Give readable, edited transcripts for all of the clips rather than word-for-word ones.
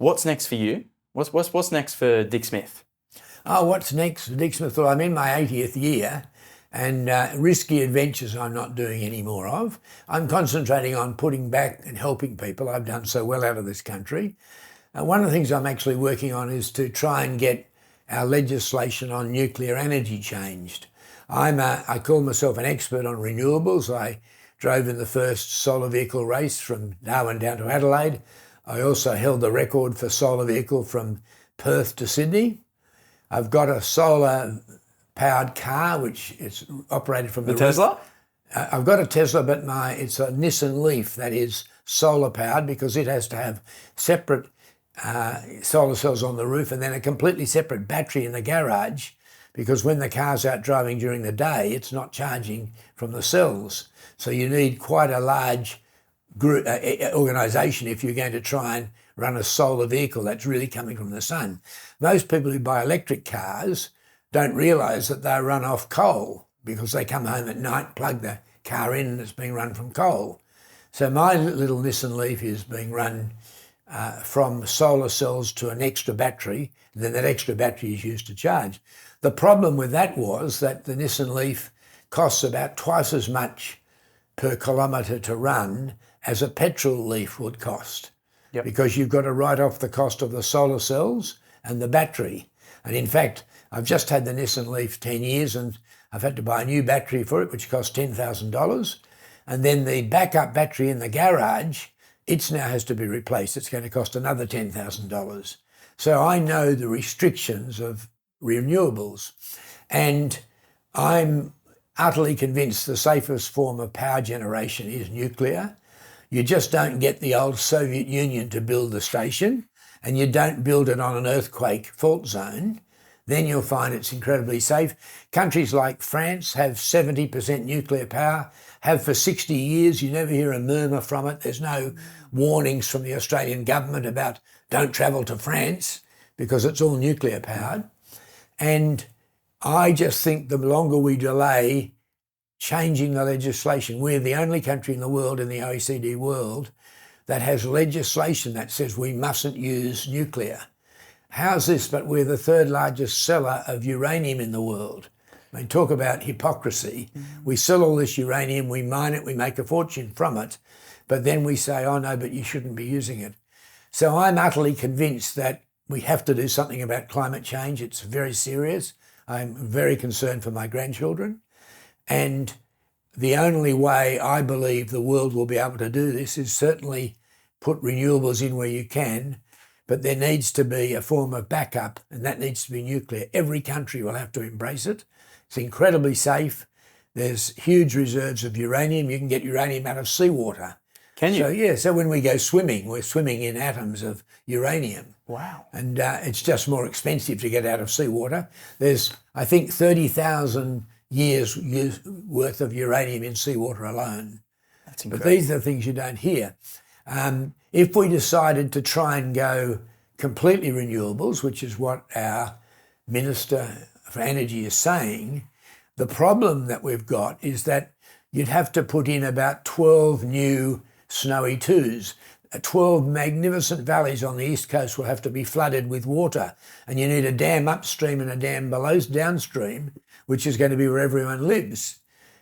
What's next for you? What's next for Dick Smith? Oh, what's next? Dick Smith, well, I'm in my 80th year, and risky adventures I'm not doing any more of. I'm concentrating on putting back and helping people. I've done so well out of this country. One of the things I'm actually working on is to try and get our legislation on nuclear energy changed. I call myself an expert on renewables. I drove in the first solar vehicle race from Darwin down to Adelaide. I also held the record for solar vehicle from Perth to Sydney. I've got a solar-powered car, which is operated from the Tesla? I've got a Tesla, but it's a Nissan Leaf that is solar-powered because it has to have separate solar cells on the roof and then a completely separate battery in the garage, because when the car's out driving during the day, it's not charging from the cells. So you need quite a large group, organisation if you're going to try and run a solar vehicle that's really coming from the sun. Most people who buy electric cars don't realise that they run off coal because they come home at night, plug the car in and it's being run from coal. So my little Nissan Leaf is being run from solar cells to an extra battery, and then that extra battery is used to charge. The problem with that was that the Nissan Leaf costs about twice as much per kilometre to run as a petrol Leaf would cost. Yep. Because you've got to write off the cost of the solar cells and the battery. And in fact, I've just had the Nissan Leaf 10 years and I've had to buy a new battery for it, which costs $10,000. And then the backup battery in the garage, it now has to be replaced. It's going to cost another $10,000. So I know the restrictions of renewables. And I'm utterly convinced the safest form of power generation is nuclear. You just don't get the old Soviet Union to build the station, and you don't build it on an earthquake fault zone. Then you'll find it's incredibly safe. Countries like France have 70% nuclear power, have for 60 years. You never hear a murmur from it. There's no warnings from the Australian government about don't travel to France because it's all nuclear powered. And I just think the longer we delay changing the legislation, we're the only country in the world, in the OECD world, that has legislation that says we mustn't use nuclear. How's this? But we're the third largest seller of uranium in the world. I mean, talk about hypocrisy. We sell all this uranium, we mine it, we make a fortune from it, but then we say, oh no, but you shouldn't be using it. So I'm utterly convinced that we have to do something about climate change. It's very serious. I'm very concerned for my grandchildren. And the only way I believe the world will be able to do this is certainly put renewables in where you can, but there needs to be a form of backup, and that needs to be nuclear. Every country will have to embrace it. It's incredibly safe. There's huge reserves of uranium. You can get uranium out of seawater. Can you? So, yeah, so when we go swimming, we're swimming in atoms of uranium. Wow. And it's just more expensive to get out of seawater. There's, I think, 30,000 years worth of uranium in seawater alone. That's incredible. But these are the things you don't hear. If we decided to try and go completely renewables, which is what our Minister for Energy is saying, the problem that we've got is that you'd have to put in about 12 new snowy twos. 12 magnificent valleys on the east coast will have to be flooded with water, and you need a dam upstream and a dam downstream, which is going to be where everyone lives.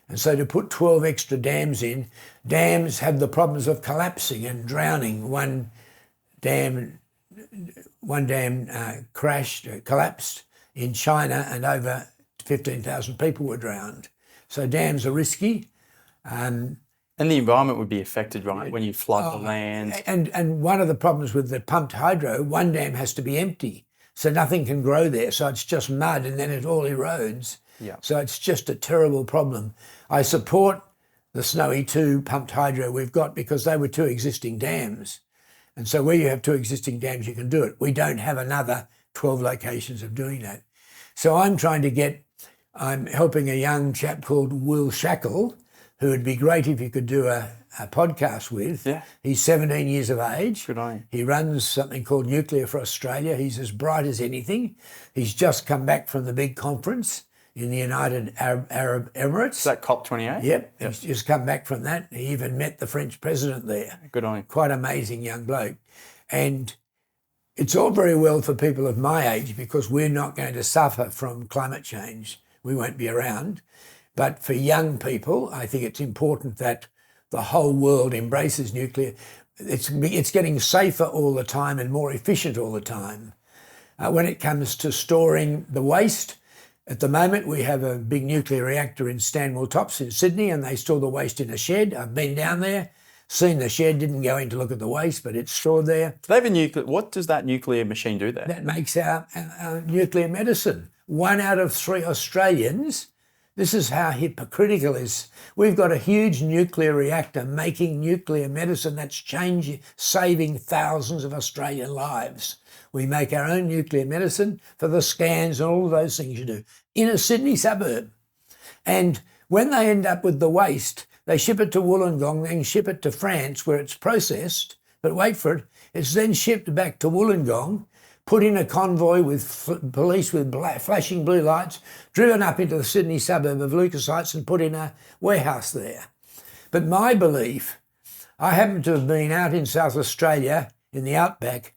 And so to put 12 extra dams in, dams have the problems of collapsing and drowning. One dam collapsed in China, and over 15,000 people were drowned. So dams are risky. And the environment would be affected, right, when you flood the land. And one of the problems with the pumped hydro, one dam has to be empty, so nothing can grow there. So it's just mud, and then it all erodes. Yeah. So it's just a terrible problem. I support the Snowy 2 pumped hydro we've got because they were 2 existing dams. And so where you have 2 existing dams, you can do it. We don't have another 12 locations of doing that. So I'm helping a young chap called Will Shackle, who would be great if you could do a podcast with. Yeah. He's 17 years of age. Good on you. He runs something called Nuclear for Australia. He's as bright as anything. He's just come back from the big conference in the United Arab Emirates. Is that COP28? Yep. He's just come back from that. He even met the French president there. Good on you. Quite amazing young bloke. And It's all very well for people of my age because we're not going to suffer from climate change. We won't be around. But for young people, I think it's important that the whole world embraces nuclear. It's getting safer all the time and more efficient all the time. When it comes to storing the waste, at the moment we have a big nuclear reactor in Stanwell Tops in Sydney, and they store the waste in a shed. I've been down there, seen the shed, didn't go in to look at the waste, but it's stored there. They have a nuclear. What does that nuclear machine do there? That makes our nuclear medicine. 1 out of 3 Australians, this is how hypocritical it is. We've got a huge nuclear reactor making nuclear medicine that's saving thousands of Australian lives. We make our own nuclear medicine for the scans and all of those things you do in a Sydney suburb. And when they end up with the waste, they ship it to Wollongong, then ship it to France where it's processed. But wait for it, it's then shipped back to Wollongong, put in a convoy with police with flashing blue lights, driven up into the Sydney suburb of Lucas Heights and put in a warehouse there. But my belief, I happen to have been out in South Australia in the outback,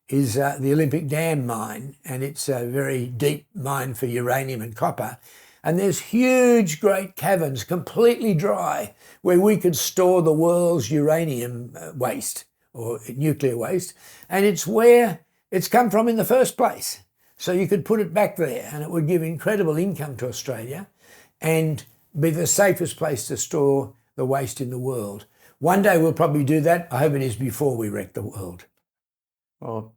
is the Olympic Dam mine, and it's a very deep mine for uranium and copper. And there's huge, great caverns, completely dry, where we could store the world's uranium waste or nuclear waste. And it's where it's come from in the first place. So you could put it back there and it would give incredible income to Australia and be the safest place to store the waste in the world. One day we'll probably do that. I hope it is before we wreck the world. Well,